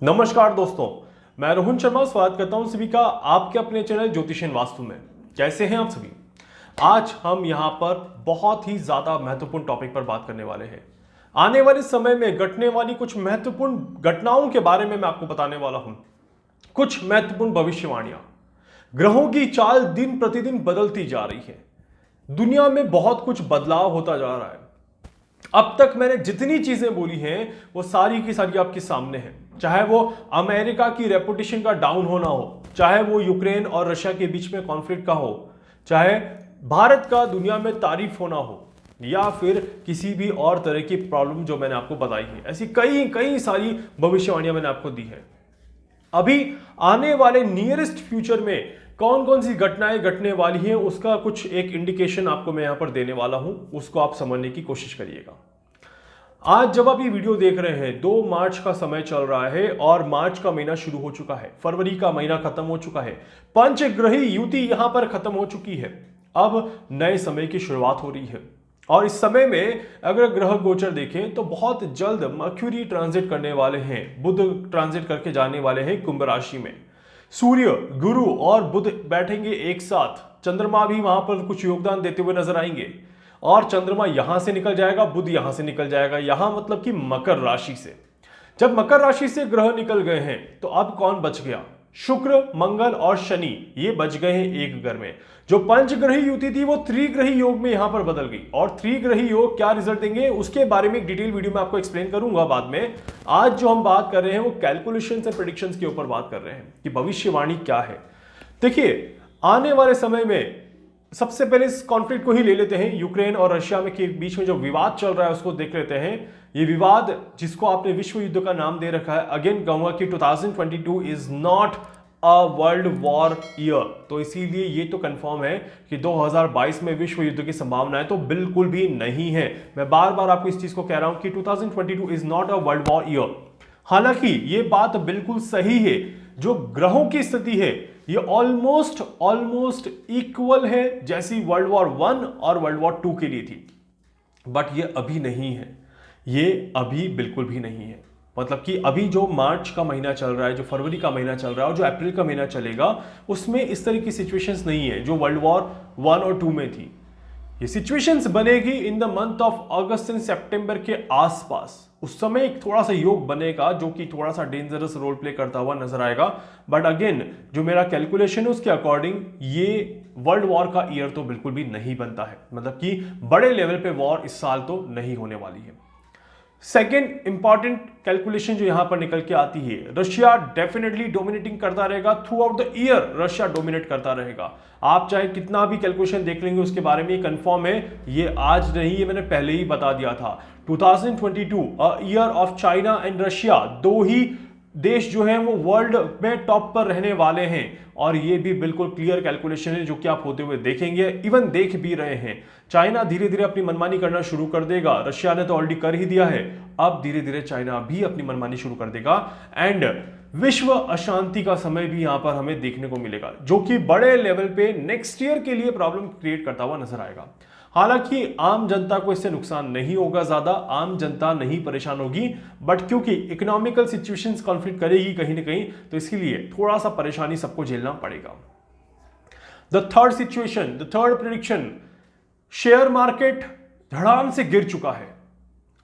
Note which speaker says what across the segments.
Speaker 1: नमस्कार दोस्तों, मैं रोहन शर्मा स्वागत करता हूं सभी का आपके अपने चैनल ज्योतिषन वास्तु में। कैसे हैं आप सभी? आज हम यहां पर बहुत ही ज्यादा महत्वपूर्ण टॉपिक पर बात करने वाले हैं। आने वाले समय में घटने वाली कुछ महत्वपूर्ण घटनाओं के बारे में मैं आपको बताने वाला हूं। कुछ महत्वपूर्ण भविष्यवाणियां। ग्रहों की चाल दिन प्रतिदिन बदलती जा रही है। दुनिया में बहुत कुछ बदलाव होता जा रहा है। अब तक मैंने जितनी चीजें बोली हैं वो सारी की सारी आपके सामने हैं। चाहे वो अमेरिका की रेपुटेशन का डाउन होना हो, चाहे वो यूक्रेन और रशिया के बीच में कॉन्फ्लिक्ट का हो, चाहे भारत का दुनिया में तारीफ होना हो, या फिर किसी भी और तरह की प्रॉब्लम जो मैंने आपको बताई है। ऐसी कई कई सारी भविष्यवाणियां मैंने आपको दी है। अभी आने वाले नियरेस्ट फ्यूचर में कौन कौन सी घटनाएं घटने वाली हैं उसका कुछ एक इंडिकेशन आपको मैं यहां पर देने वाला हूं, उसको आप समझने की कोशिश करिएगा। आज जब आप ये वीडियो देख रहे हैं 2 मार्च का समय चल रहा है और मार्च का महीना शुरू हो चुका है, फरवरी का महीना खत्म हो चुका है, पंचग्रही युति यहां पर खत्म हो चुकी है। अब नए समय की शुरुआत हो रही है और इस समय में अगर ग्रह गोचर देखें तो बहुत जल्द मर्क्यूरी ट्रांजिट करने वाले हैं, बुध ट्रांजिट करके जाने वाले हैं कुंभ राशि में। सूर्य, गुरु और बुध बैठेंगे एक साथ। चंद्रमा भी वहां पर कुछ योगदान देते हुए नजर आएंगे और चंद्रमा यहां से निकल जाएगा, बुध यहां से निकल जाएगा, यहां मतलब कि मकर राशि से। जब मकर राशि से ग्रह निकल गए हैं तो अब कौन बच गया? शुक्र, मंगल और शनि, ये बच गए हैं एक घर में। जो पंचग्रही युति थी वो त्रिग्रही योग में यहां पर बदल गई। और त्रिग्रही योग क्या रिजल्ट देंगे उसके बारे में एक डिटेल वीडियो में आपको एक्सप्लेन करूंगा बाद में। आज जो हम बात कर रहे हैं वो कैलकुलेशंस एंड प्रेडिक्शंस के ऊपर बात कर रहे हैं कि भविष्यवाणी क्या है। देखिए, आने वाले समय में सबसे पहले इस कॉन्फ्लिक्ट को ही ले लेते हैं। यूक्रेन और रशिया में के बीच में जो विवाद चल रहा है उसको देख लेते हैं। ये विवाद जिसको आपने विश्व युद्ध का नाम दे रखा है, अगेन कहूंगा कि 2022 is not a world war year. तो इसीलिए ये तो कंफर्म है कि 2022 में विश्व युद्ध की संभावनाएं तो बिल्कुल भी नहीं है। मैं बार बार आपको इस चीज को कह रहा हूं कि 2022 is not a world war year. हालांकि ये बात बिल्कुल सही है, जो ग्रहों की स्थिति है ये ऑलमोस्ट इक्वल है जैसी वर्ल्ड वॉर 1 और वर्ल्ड वॉर 2 के लिए थी। बट ये अभी नहीं है, ये अभी बिल्कुल भी नहीं है। मतलब कि अभी जो मार्च का महीना चल रहा है, जो फरवरी का महीना चल रहा है और जो अप्रैल का महीना चलेगा, उसमें इस तरह की सिचुएशंस नहीं है जो वर्ल्ड वॉर 1 और 2 में थी। ये सिचुएशंस बनेगी in the month of August and September के आसपास। उस समय एक थोड़ा सा योग बनेगा जो कि थोड़ा सा डेंजरस रोल प्ले करता हुआ नजर आएगा। बट अगेन जो मेरा कैलकुलेशन है उसके अकॉर्डिंग ये वर्ल्ड वॉर का ईयर तो बिल्कुल भी नहीं बनता है। मतलब कि बड़े लेवल पे वॉर इस साल तो नहीं होने वाली है। सेकेंड इंपॉर्टेंट कैलकुलेशन जो यहां पर निकल के आती है, रशिया डेफिनेटली डोमिनेटिंग करता रहेगा through out the year. Russia dominate करता रहेगा। आप चाहे कितना भी कैलकुलेशन देख लेंगे उसके बारे में ये कंफर्म है। ये आज नहीं, ये मैंने पहले ही बता दिया था। 2022 year of China and Russia, दो ही देश जो है वो वर्ल्ड में टॉप पर रहने वाले हैं और ये भी बिल्कुल क्लियर कैलकुलेशन है जो कि आप होते हुए देखेंगे, इवन देख भी रहे हैं। चाइना धीरे धीरे अपनी मनमानी करना शुरू कर देगा। रशिया ने तो ऑलरेडी कर ही दिया है, अब धीरे धीरे चाइना भी अपनी मनमानी शुरू कर देगा एंड विश्व अशांति का समय भी यहां पर हमें देखने को मिलेगा, जो कि बड़े लेवल पे नेक्स्ट ईयर के लिए प्रॉब्लम क्रिएट करता हुआ नजर आएगा। हालांकि आम जनता को इससे नुकसान नहीं होगा, ज्यादा आम जनता नहीं परेशान होगी, बट क्योंकि इकोनॉमिकल सिचुएशंस कॉन्फ्लिक्ट करेगी कहीं ना कहीं, तो इसके लिए थोड़ा सा परेशानी सबको झेलना पड़ेगा। The third situation, the third prediction, share market धड़ाम से गिर चुका है।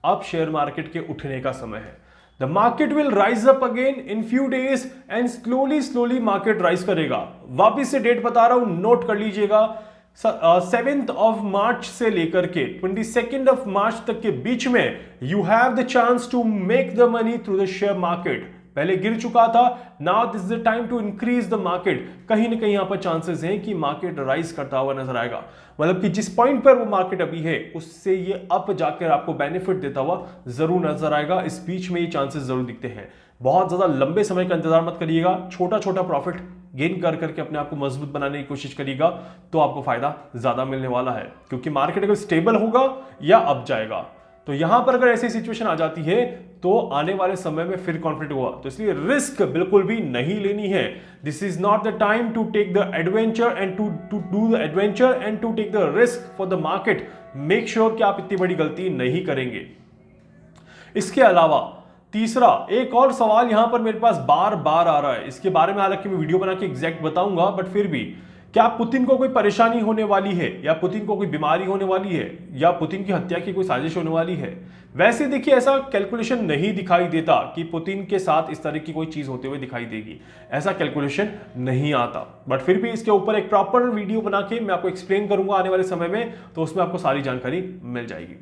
Speaker 1: अब शेयर मार्केट के उठने का समय है। The market will rise up again in few days and slowly market rise करेगा। वापिस से डेट बता रहा हूं, नोट कर लीजिएगा। 7th ऑफ मार्च से लेकर के 22nd ऑफ मार्च तक के बीच में you have the chance to make the money through the share market. पहले गिर चुका था, now this is the time to increase the market. कहीं ना कहीं यहां पर चांसेस हैं कि मार्केट राइज करता हुआ नजर आएगा। मतलब कि जिस पॉइंट पर वो मार्केट अभी है उससे ये अप जाकर आपको बेनिफिट देता हुआ जरूर नजर आएगा। इस बीच में ये चांसेस जरूर दिखते हैं। बहुत ज्यादा लंबे समय का इंतजार मत करिएगा, छोटा छोटा प्रॉफिट गेन कर करके अपने आप को मजबूत बनाने की कोशिश करिएगा तो आपको फायदा ज्यादा मिलने वाला है, क्योंकि मार्केट अगर स्टेबल होगा या अप जाएगा। तो यहां पर अगर ऐसी सिचुएशन आ जाती है तो आने वाले समय में फिर कॉन्फ्लिक्ट हुआ, तो इसलिए रिस्क बिल्कुल भी नहीं लेनी है। This is not the time to take the adventure and to do the adventure and to take the risk for the market. Make sure कि आप इतनी बड़ी गलती नहीं करेंगे। इसके अलावा तीसरा, एक और सवाल यहां पर मेरे पास बार बार आ रहा है, इसके बारे में हालांकि मैं वीडियो बना के एग्जैक्ट बताऊंगा, बट फिर भी, क्या पुतिन को कोई परेशानी होने वाली है, या पुतिन को कोई बीमारी होने वाली है, या पुतिन की हत्या की कोई साजिश होने वाली है? वैसे देखिए, ऐसा कैलकुलेशन नहीं दिखाई देता कि पुतिन के साथ इस तरह की कोई चीज होते हुए दिखाई देगी, ऐसा कैलकुलेशन नहीं आता। बट फिर भी इसके ऊपर एक प्रॉपर वीडियो बना के मैं आपको एक्सप्लेन करूंगा आने वाले समय में, तो उसमें आपको सारी जानकारी मिल जाएगी।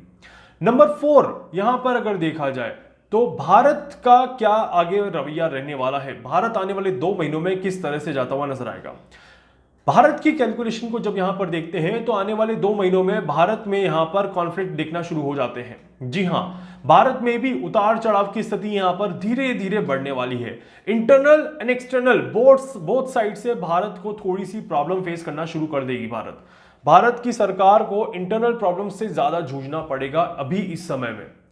Speaker 1: नंबर 4, यहां पर अगर देखा जाए तो भारत का क्या आगे रवैया रहने वाला है, भारत आने वाले 2 महीनों में किस तरह से जाता हुआ नजर आएगा। भारत की कैलकुलेशन को जब यहां पर देखते हैं तो आने वाले 2 महीनों में भारत में यहां पर कॉन्फ्लिक्ट दिखना शुरू हो जाते हैं। जी हां, भारत में भी उतार चढ़ाव की स्थिति यहां पर धीरे धीरे बढ़ने वाली है। Internal and external both side से भारत को थोड़ी सी प्रॉब्लम फेस करना शुरू कर देगी। भारत की सरकार को इंटरनल प्रॉब्लम से ज्यादा जूझना पड़ेगा अभी इस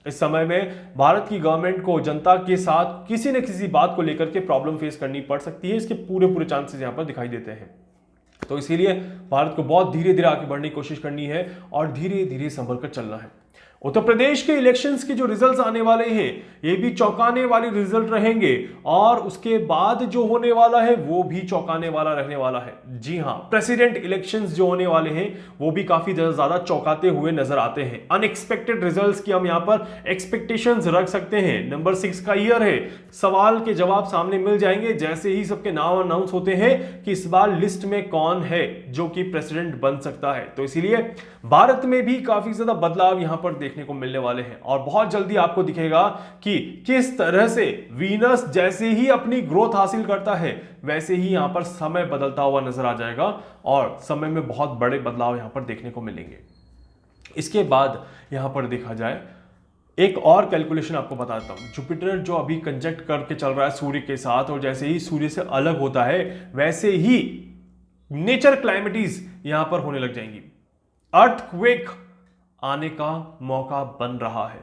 Speaker 1: समय में भारत की गवर्नमेंट को जनता के साथ किसी न किसी बात को लेकर के प्रॉब्लम फेस करनी पड़ सकती है। इसके पूरे चांसेस यहां पर दिखाई देते हैं। तो इसीलिए भारत को बहुत धीरे धीरे आगे बढ़ने की कोशिश करनी है और धीरे धीरे संभल कर चलना है। उत्तर प्रदेश के इलेक्शंस के जो रिजल्ट्स आने वाले हैं, ये भी चौंकाने वाले रिजल्ट रहेंगे, और उसके बाद जो होने वाला है वो भी चौंकाने वाला रहने वाला है। जी हां, प्रेसिडेंट इलेक्शंस जो होने वाले हैं वो भी काफी ज्यादा चौंकाते हुए नजर आते हैं। अनएक्सपेक्टेड रिजल्ट्स की हम यहां पर एक्सपेक्टेशंस रख सकते हैं। नंबर 6 का ईयर है, सवाल के जवाब सामने मिल जाएंगे जैसे ही सबके नाम अनाउंस होते हैं कि इस बार लिस्ट में कौन है जो कि प्रेसिडेंट बन सकता है। तो इसीलिए भारत में भी काफी ज्यादा बदलाव यहां पर देखने को मिलने वाले हैं, और बहुत जल्दी आपको दिखेगा कि किस तरह से वीनस जैसे ही अपनी ग्रोथ हासिल करता है वैसे ही यहां पर समय बदलता हुआ नजर आ जाएगा, और समय में बहुत बड़े बदलाव यहां पर देखने को मिलेंगे। इसके बाद यहां पर देखा जाए, एक और कैलकुलेशन आपको बताता हूं। जुपिटर जो अभी कंजक्ट करके चल रहा है सूर्य के साथ, और जैसे ही सूर्य से अलग होता है वैसे ही नेचर क्लाइमेटीज यहां पर होने लग जाएंगी। अर्थक्वेक आने का मौका बन रहा है,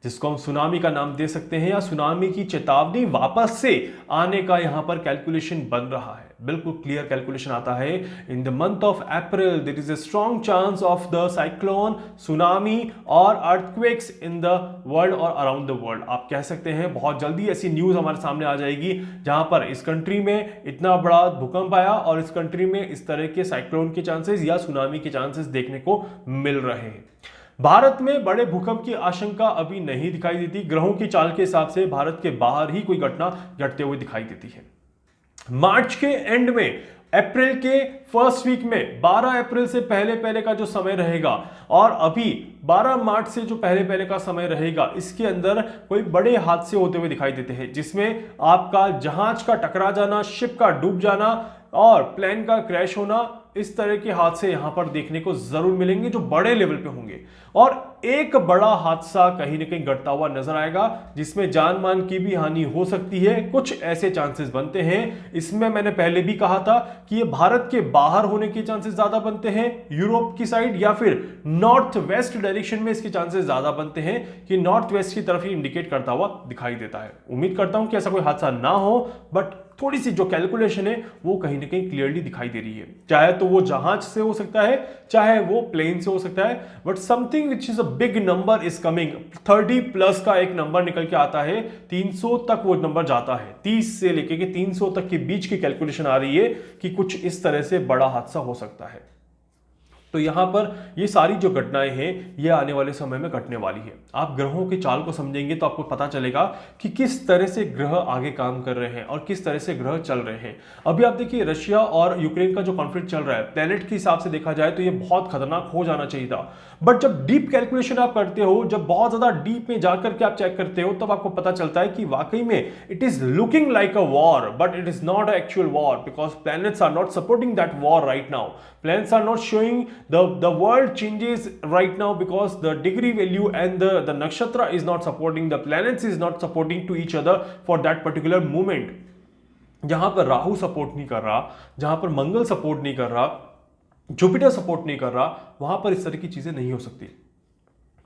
Speaker 1: जिसको हम सुनामी का नाम दे सकते हैं, या सुनामी की चेतावनी वापस से आने का यहां पर कैलकुलेशन बन रहा है। बिल्कुल क्लियर कैलकुलेशन आता है। In the month of April there is a strong chance of the cyclone, tsunami और अर्थक्वेक्स इन द वर्ल्ड और अराउंड द वर्ल्ड। आप कह सकते हैं बहुत जल्दी ऐसी न्यूज हमारे सामने आ जाएगी जहां पर इस कंट्री में इतना बड़ा भूकंप आया और इस कंट्री में इस तरह के साइक्लोन के चांसेस या सुनामी के चांसेस देखने को मिल रहे हैं। भारत में बड़े भूकंप की आशंका अभी नहीं दिखाई देती। ग्रहों की चाल के हिसाब से भारत के बाहर ही कोई घटना घटते हुए दिखाई देती है। मार्च के एंड में, अप्रैल के फर्स्ट वीक में, 12 अप्रैल से पहले का जो समय रहेगा, और अभी 12 मार्च से जो पहले का समय रहेगा, इसके अंदर कोई बड़े हादसे होते हुए दिखाई देते हैं, जिसमें आपका जहाज का टकरा जाना, शिप का डूब जाना और प्लेन का क्रैश होना, इस तरह के हादसे यहां पर देखने को जरूर मिलेंगे जो बड़े लेवल पे होंगे। और एक बड़ा हादसा कहीं ना कहीं घटता हुआ नजर आएगा जिसमें जान मान की भी हानि हो सकती है। कुछ ऐसे चांसेस बनते हैं। इसमें मैंने पहले भी कहा था कि ये भारत के बाहर होने के चांसेस ज्यादा बनते हैं, यूरोप की साइड या फिर नॉर्थ वेस्ट डायरेक्शन में इसके चांसेस ज्यादा बनते हैं, कि नॉर्थ वेस्ट की तरफ ही इंडिकेट करता हुआ दिखाई देता है। उम्मीद करता हूं कि ऐसा कोई हादसा ना हो, बट थोड़ी सी जो कैलकुलेशन है वो कहीं ना कहीं क्लियरली दिखाई दे रही है। चाहे तो वो जहाज से हो सकता है, चाहे वो प्लेन से हो सकता है, but something which is a big number is coming. 30+ का एक नंबर निकल के आता है, 300 तक वो नंबर जाता है। 30 से लेके 300 तक के बीच की कैलकुलेशन आ रही है कि कुछ इस तरह से बड़ा हादसा हो सकता है। तो यहां पर ये सारी जो घटनाएं हैं ये आने वाले समय में घटने वाली है। आप ग्रहों की चाल को समझेंगे तो आपको पता चलेगा कि किस तरह से ग्रह आगे काम कर रहे हैं और किस तरह से ग्रह चल रहे हैं। अभी आप देखिए, रशिया और यूक्रेन का जो कॉन्फ्लिक्ट चल रहा है, प्लेनेट के हिसाब से देखा जाए तो ये बहुत खतरनाक हो जाना चाहिए था, बट जब डीप कैलकुलेशन आप करते हो, जब बहुत ज्यादा डीप में जाकर के आप चेक करते हो, तब आपको पता चलता है कि वाकई में it is looking like a war, but it is not actual war, because planets are not supporting that war right now. Planets are not showing the world changes right now because the degree value and the nakshatra is not supporting, the planets is not supporting to each other for that particular moment. जहां पर Rahu support नहीं कर रहा, जहां पर मंगल support नहीं कर रहा, जुपिटर सपोर्ट नहीं कर रहा, वहां पर इस तरह की चीजें नहीं हो सकती.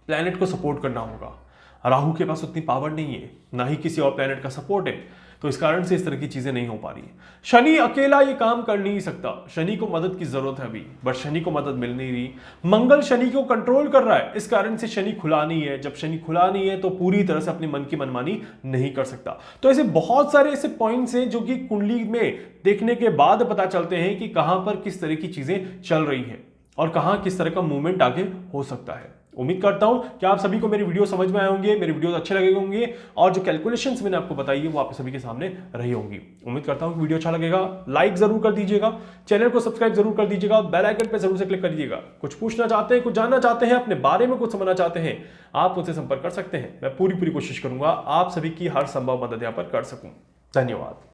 Speaker 1: प्लैनेट को सपोर्ट करना होगा. राहु के पास उतनी पावर नहीं है, ना ही किसी और प्लेनेट का सपोर्ट है, तो इस कारण से इस तरह की चीजें नहीं हो पा रही है। शनि अकेला ये काम कर नहीं सकता, शनि को मदद की जरूरत है अभी, बट शनि को मदद मिल नहीं रही। मंगल शनि को कंट्रोल कर रहा है, इस कारण से शनि खुला नहीं है। जब शनि खुला नहीं है तो पूरी तरह से अपने मन की मनमानी नहीं कर सकता। तो ऐसे बहुत सारे ऐसे पॉइंट्स हैं जो कि कुंडली में देखने के बाद पता चलते हैं कि कहां पर किस तरह की चीजें चल रही हैं और कहां किस तरह का मूवमेंट आगे हो सकता है। उम्मीद करता हूं कि आप सभी को मेरी वीडियो समझ में आए होंगे, मेरी वीडियो अच्छे लगे होंगे और जो कैलकुलेशंस मैंने आपको बताई है वो आप सभी के सामने रही होंगी। उम्मीद करता हूं कि वीडियो अच्छा लगेगा, लाइक जरूर कर दीजिएगा, चैनल को सब्सक्राइब जरूर कर दीजिएगा, बेल आइकन पे जरूर से क्लिक कर दीजिएगा। कुछ पूछना चाहते हैं, कुछ जानना चाहते हैं, अपने बारे में कुछ समझना चाहते हैं, आप मुझसे संपर्क कर सकते हैं। मैं पूरी कोशिश करूंगा आप सभी की हर संभव मदद यहां पर कर सकूं। धन्यवाद।